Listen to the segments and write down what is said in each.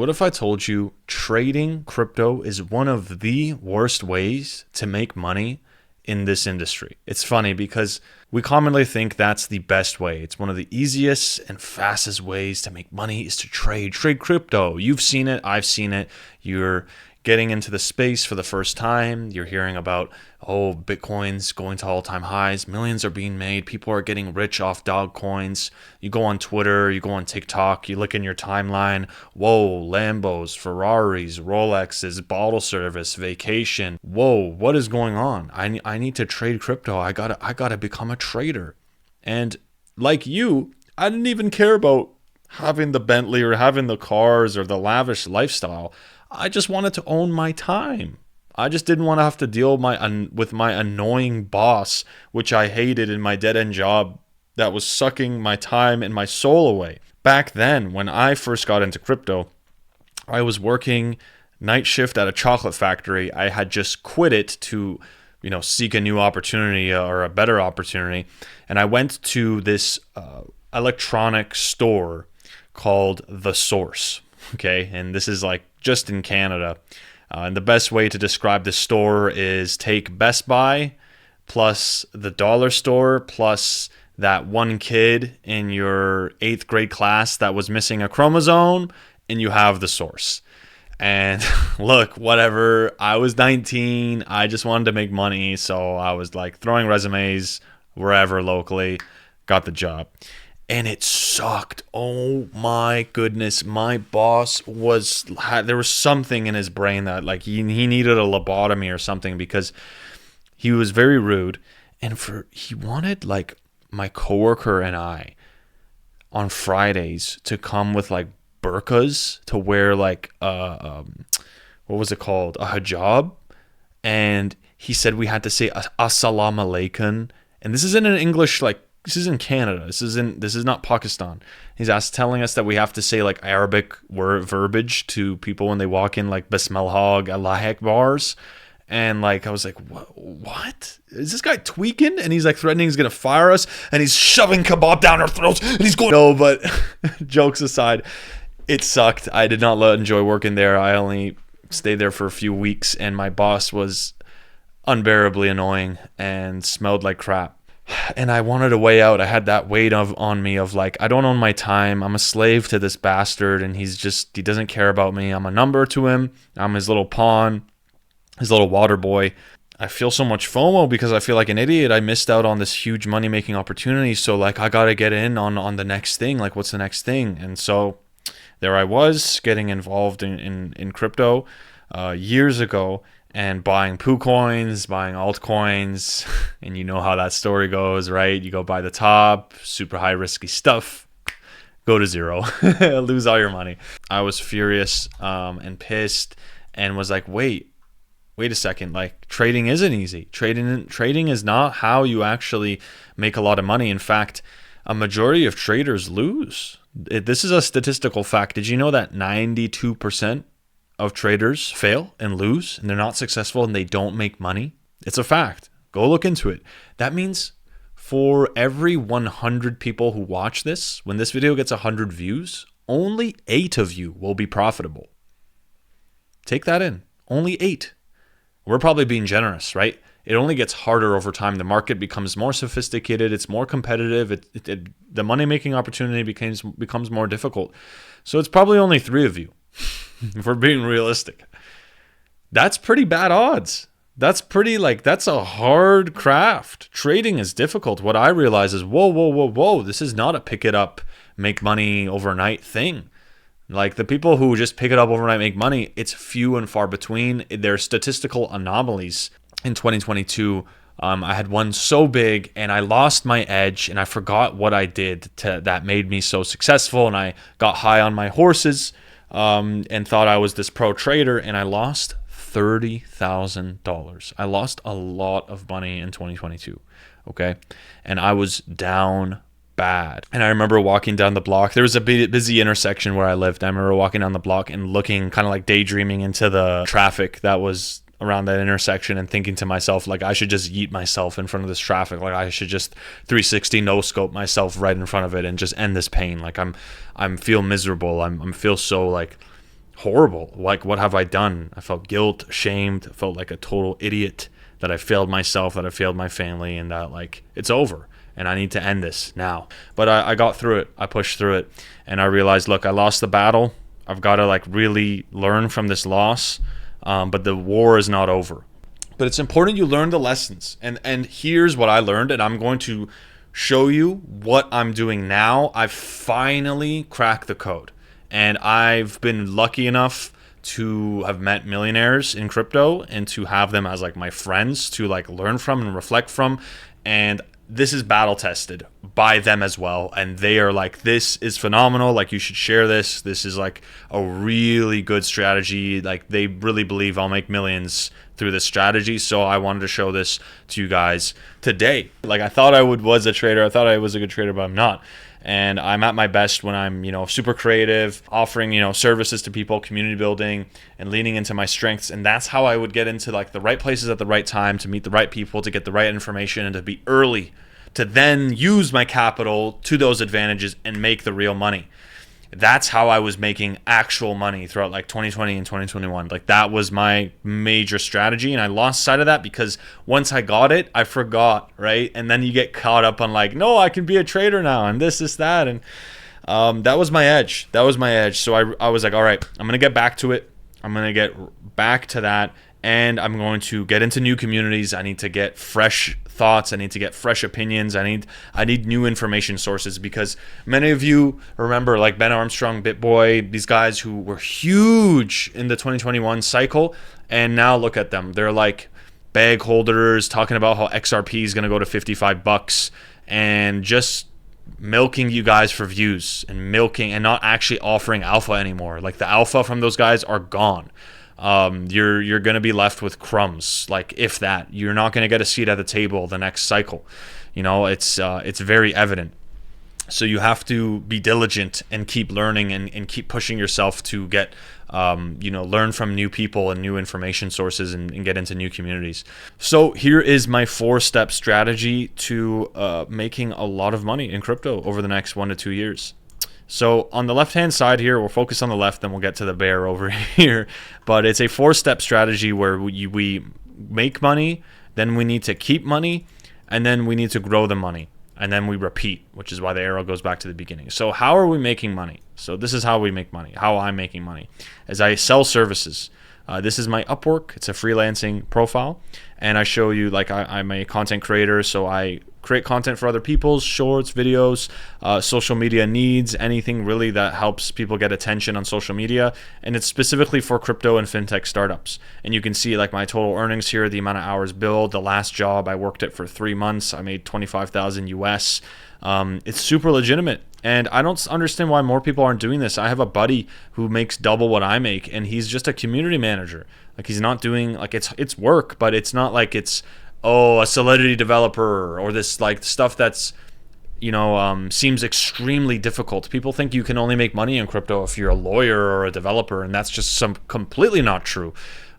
What if I told you trading crypto is one of the worst ways to make money in this industry? It's funny because we commonly think that's the best way. It's one of the easiest and fastest ways to make money is to trade. Trade crypto. You've seen it. I've seen it. You're getting into the space for the first time. You're hearing about, oh, Bitcoin's going to all-time highs. Millions are being made. People are getting rich off dog coins. You go on Twitter, you go on TikTok, you look in your timeline. Whoa, Lambos, Ferraris, Rolexes, bottle service, vacation. Whoa, what is going on? I need to trade crypto. I gotta become a trader. And like you, I didn't even care about having the Bentley or having the cars or the lavish lifestyle. I just wanted to own my time. I just didn't want to have to deal with my annoying boss, which I hated in my dead-end job that was sucking my time and my soul away. Back then, when I first got into crypto, I was working night shift at a chocolate factory. I had just quit it to, seek a new opportunity or a better opportunity. And I went to this electronic store called The Source. Okay, and this is like just in Canada. And the best way to describe the store is take Best Buy plus the dollar store plus that one kid in your 8th grade class that was missing a chromosome, and you have The Source. And look, whatever, I was 19, I just wanted to make money, so I was like throwing resumes wherever locally, got the job. And it sucked. Oh my goodness. My boss there was something in his brain that like he needed a lobotomy or something because he was very rude. And he wanted like my coworker and I on Fridays to come with like burqas to wear like what was it called? A hijab. And he said we had to say assalamu alaikum. And this isn't in English like this is in Canada. This is not Pakistan. He's telling us that we have to say like Arabic verbiage to people when they walk in, like Bismillah, Allah Akbars. And like, I was like, what? Is this guy tweaking? And he's like threatening he's going to fire us. And he's shoving kebab down our throats. And he's going, no, but jokes aside, it sucked. I did not enjoy working there. I only stayed there for a few weeks. And my boss was unbearably annoying and smelled like crap. And I wanted a way out. I had that weight on me of like, I don't own my time. I'm a slave to this bastard. And he doesn't care about me. I'm a number to him. I'm his little pawn, his little water boy. I feel so much FOMO because I feel like an idiot. I missed out on this huge money-making opportunity. So like, I got to get in on the next thing. Like, what's the next thing? And so there I was getting involved in crypto years ago. And buying poo coins, buying altcoins, and you know how that story goes, right? You go buy the top, super high risky stuff, go to zero, lose all your money. I was furious and pissed and was like, wait a second, like trading isn't easy. Trading is not how you actually make a lot of money. In fact, a majority of traders lose. This is a statistical fact. Did you know that 92% of traders fail and lose and they're not successful and they don't make money? It's a fact. Go look into it. That means for every 100 people who watch this, when this video gets 100 views, only 8 of you will be profitable. Take that in. Only 8. We're probably being generous, right? It only gets harder over time. The market becomes more sophisticated. It's more competitive. The money-making opportunity becomes more difficult. So it's probably only 3 of you. If we're being realistic, that's pretty bad odds. That's a hard craft. Trading is difficult. What I realize is, whoa. This is not a pick it up, make money overnight thing. Like the people who just pick it up overnight, make money, it's few and far between. There are statistical anomalies. In 2022, I had one so big and I lost my edge and I forgot what I did that made me so successful. And I got high on my horses and thought I was this pro trader, and I lost $30,000. I lost a lot of money in 2022, okay? And I was down bad. And I remember walking down the block. There was a busy intersection where I lived. I remember walking down the block and looking, kind of like daydreaming into the traffic that was around that intersection and thinking to myself, like, I should just yeet myself in front of this traffic. Like, I should just 360 no scope myself right in front of it and just end this pain. Like, I'm feel miserable. I'm feel so like horrible. Like, what have I done? I felt guilt, shamed, I felt like a total idiot that I failed myself, that I failed my family, and that like it's over and I need to end this now. But I got through it. I pushed through it, and I realized, look, I lost the battle. I've got to like really learn from this loss. But the war is not over. But it's important you learn the lessons. And here's what I learned, and I'm going to show you what I'm doing now. I've finally cracked the code. And I've been lucky enough to have met millionaires in crypto and to have them as like my friends to like learn from and reflect from. And this is battle tested by them as well, and they are like, this is phenomenal, like you should share this is like a really good strategy, like they really believe I'll make millions through this strategy. So I wanted to show this to you guys today. Like I thought I was a trader, I thought I was a good trader, but I'm not. And I'm at my best when I'm, super creative, offering, services to people, community building, and leaning into my strengths. And that's how I would get into like the right places at the right time, to meet the right people, to get the right information, and to be early, to then use my capital to those advantages and make the real money. That's how I was making actual money throughout like 2020 and 2021. Like that was my major strategy, and I lost sight of that because once I got it, I forgot, right? And then you get caught up on like, no, I can be a trader now, and this, that, and that was my edge. So I was like, all right, I'm gonna get back to it. I'm gonna get back to that, and I'm going to get into new communities. I need to get fresh thoughts. I need to get fresh opinions. I need new information sources, because many of you remember like Ben Armstrong, BitBoy, these guys who were huge in the 2021 cycle, and now look at them. They're like bag holders talking about how XRP is going to go to $55 and just milking you guys for views and not actually offering alpha anymore. Like the alpha from those guys are gone. You're going to be left with crumbs, like if that. You're not going to get a seat at the table the next cycle. It's very evident. So you have to be diligent and keep learning and keep pushing yourself to get, learn from new people and new information sources and get into new communities. So here is my 4-step strategy to making a lot of money in crypto over the next 1 to 2 years. So on the left-hand side here, we'll focus on the left, then we'll get to the bear over here. But it's a 4-step strategy where we make money, then we need to keep money, and then we need to grow the money. And then we repeat, which is why the arrow goes back to the beginning. So how are we making money? So this is how we make money, how I'm making money, as I sell services. This is my Upwork. It's a freelancing profile. And I show you, like, I'm a content creator, so I create content for other people's shorts, videos, social media needs, anything really that helps people get attention on social media. And it's specifically for crypto and fintech startups. And you can see like my total earnings here, the amount of hours billed. The last job I worked it for 3 months, I made 25,000 US. It's super legitimate. And I don't understand why more people aren't doing this. I have a buddy who makes double what I make, and he's just a community manager. Like he's not doing, like, it's work, but it's not like it's, a Solidity developer or this like stuff that's, seems extremely difficult. People think you can only make money in crypto if you're a lawyer or a developer, and that's just completely not true.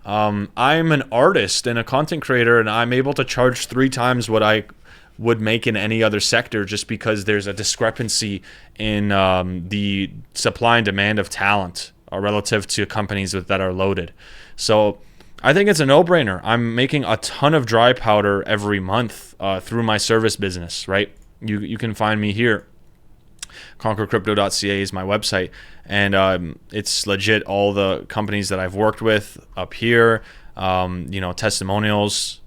I'm an artist and a content creator, and I'm able to charge 3 times what I would make in any other sector, just because there's a discrepancy in the supply and demand of talent relative to companies that are loaded. So I think it's a no-brainer. I'm making a ton of dry powder every month through my service business, right? You can find me here. conquercrypto.ca is my website, and it's legit all the companies that I've worked with up here, testimonials,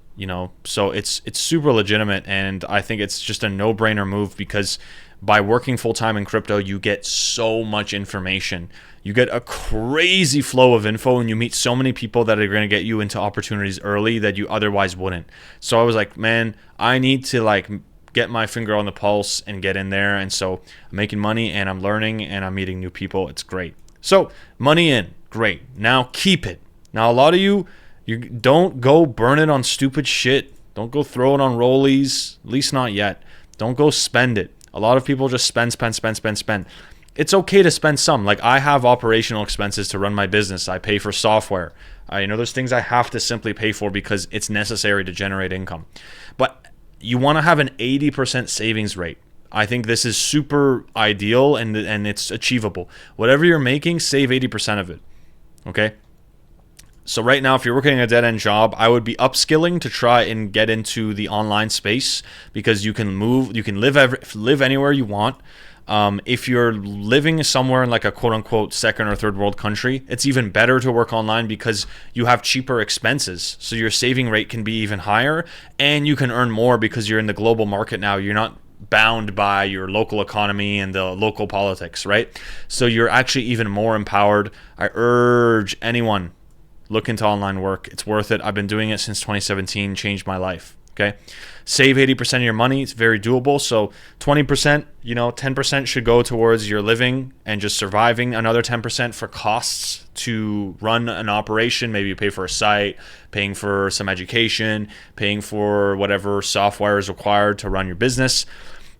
so it's super legitimate, and I think it's just a no-brainer move, because by working full-time in crypto, you get so much information. You get a crazy flow of info, and you meet so many people that are going to get you into opportunities early that you otherwise wouldn't. So I was like, man, I need to like get my finger on the pulse and get in there. And so I'm making money, and I'm learning, and I'm meeting new people. It's great. So money in, great. Now keep it. Now a lot of you don't go burn it on stupid shit. Don't go throw it on rollies, at least not yet. Don't go spend it. A lot of people just spend. It's okay to spend some. Like I have operational expenses to run my business. I pay for software. There's things I have to simply pay for because it's necessary to generate income. But you want to have an 80% savings rate. I think this is super ideal, and it's achievable. Whatever you're making, save 80% of it. Okay. So right now, if you're working a dead-end job, I would be upskilling to try and get into the online space, because you can move, you can live anywhere you want. If you're living somewhere in like a quote-unquote second or third world country, it's even better to work online because you have cheaper expenses. So your saving rate can be even higher, and you can earn more because you're in the global market now. You're not bound by your local economy and the local politics, right? So you're actually even more empowered. I urge anyone, look into online work. It's worth it. I've been doing it since 2017, changed my life. Okay. Save 80% of your money. It's very doable. So 20%, 10% should go towards your living and just surviving. Another 10% for costs to run an operation. Maybe you pay for a site, paying for some education, paying for whatever software is required to run your business.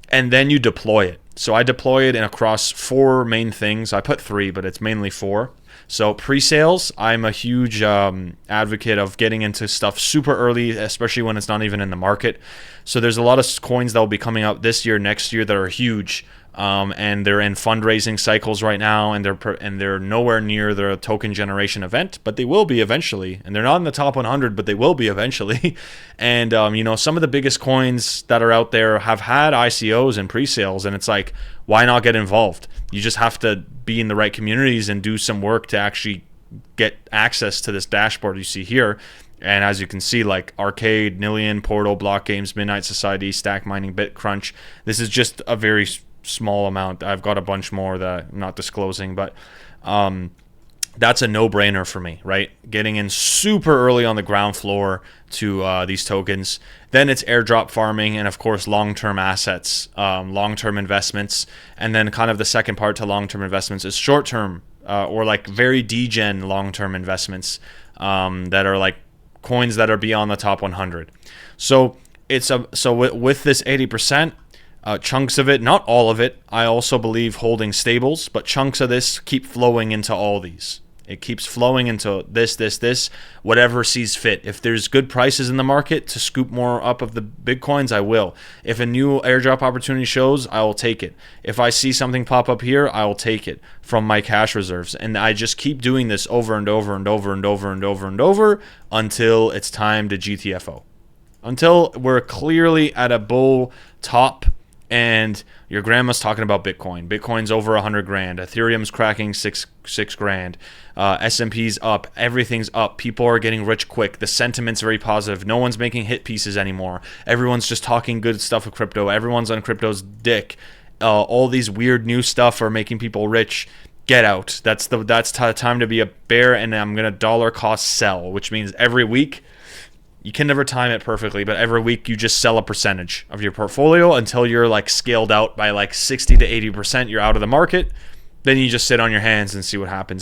And then you deploy it. So I deploy it across 4 main things. I put 3, but it's mainly 4. So pre-sales, I'm a huge advocate of getting into stuff super early, especially when it's not even in the market. So there's a lot of coins that will be coming out this year, next year, that are huge, and they're in fundraising cycles right now, and they're nowhere near their token generation event, but they will be eventually. And they're not in the top 100, but they will be eventually. And some of the biggest coins that are out there have had ICOs and pre-sales, and it's like, why not get involved? You just have to be in the right communities and do some work to actually get access to this dashboard you see here. And as you can see, like Arcade, Nillion, Portal, Block Games, Midnight Society, Stack Mining, BitCrunch. This is just a very small amount. I've got a bunch more that I'm not disclosing, but that's a no-brainer for me, right? Getting in super early on the ground floor to these tokens. Then it's airdrop farming, and of course long-term assets, long-term investments. And then kind of the second part to long-term investments is short-term or like very degen long-term investments that are like coins that are beyond the top 100. So with this 80%, chunks of it, not all of it, I also believe holding stables, but chunks of this keep flowing into all these. It keeps flowing into this, whatever sees fit. If there's good prices in the market to scoop more up of the Bitcoins, I will. If a new airdrop opportunity shows, I will take it. If I see something pop up here, I will take it from my cash reserves. And I just keep doing this over and over and over and over and over and over until it's time to GTFO. Until we're clearly at a bull top and your grandma's talking about Bitcoin. Bitcoin's over 100 grand. Ethereum's cracking six grand. S&P's up. Everything's up. People are getting rich quick. The sentiment's very positive. No one's making hit pieces anymore. Everyone's just talking good stuff of crypto. Everyone's on crypto's dick. All these weird new stuff are making people rich. Get out. That's time to be a bear, and I'm gonna dollar cost sell, which means every week. You can never time it perfectly, but every week you just sell a percentage of your portfolio until you're like scaled out by like 60 to 80%. You're out of the market. Then you just sit on your hands and see what happens.